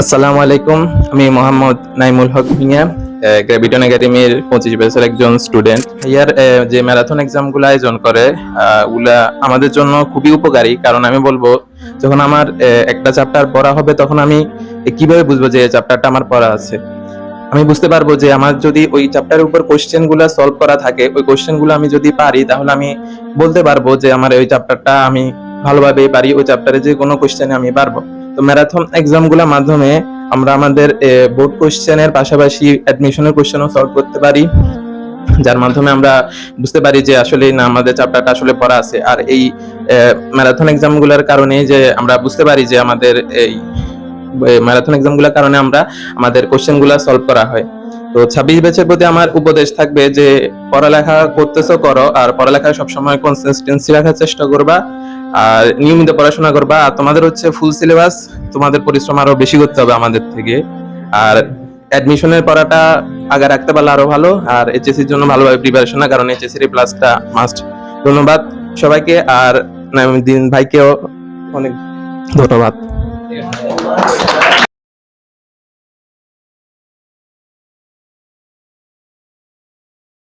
আসসালামু আলাইকুম। আমি মোহাম্মদ নাইমুল হক ভুঁইয়া, গ্র্যাভিটন একাডেমির 25 ব্যাচের একজন স্টুডেন্ট। ইয়ার যে ম্যারাথন এক্সামগুলো আয়োজন করে ওগুলা আমাদের জন্য খুবই উপকারী। কারণ আমি বলবো, যখন আমার একটা চ্যাপ্টার পড়া হবে তখন আমি কিভাবে বুঝবো যে চ্যাপ্টারটা আমার পড়া আছে। আমি বুঝতে পারবো যে আমার যদি ওই চ্যাপ্টারের উপর কোশ্চেন গুলা সলভ করা থাকে, ওই কোশ্চেন গুলো আমি যদি পারি, তাহলে আমি বলতে পারবো যে আমার ওই চ্যাপ্টারটা আমি ভালোভাবেই পারি, ওই চ্যাপ্টারে যে কোনো কোশ্চেনে আমি পারবো। তো ম্যারাথন এক্সাম গুলোর মাধ্যমে আমরা আমাদের বোর্ড কোশ্চেনের পাশাপাশি অ্যাডমিশনের কোশ্চেনও সলভ করতে পারি, যার মাধ্যমে আমরা বুঝতে পারি যে আসলে না আমাদের চ্যাপ্টারটা আসলে পড়া আছে। আর এই ম্যারাথন এক্সাম গুলার কারণে যে আমরা বুঝতে পারি যে আমাদের এই ম্যারাথন এক্সাম গুলার কারণে আমরা আমাদের কোশ্চেন গুলা সলভ করা হয়। তো 26 ব্যাচের প্রতি আমার উপদেশ থাকবে যে পড়ালেখা করতেছো করো, আর পড়ালেখায় সবসময় কনসিস্টেন্সি রাখার চেষ্টা করবা, আর নিয়মিত পড়াশোনা করবা। আর তোমাদের হচ্ছে ফুল সিলেবাস, তোমাদের পরিশ্রম আরো বেশি করতে হবে আমাদের থেকে। আর অ্যাডমিশনের পড়াটা আগে রাখতে পারলে আরো ভালো। আর এইচএসসির জন্য ভালোভাবে প্রিপারেশন না, কারণ এইচএসসির প্লাসটা মাস্ট। ধন্যবাদ সবাইকে। আর নাইমুদ্দিন ভাইকেও অনেক ধন্যবাদ।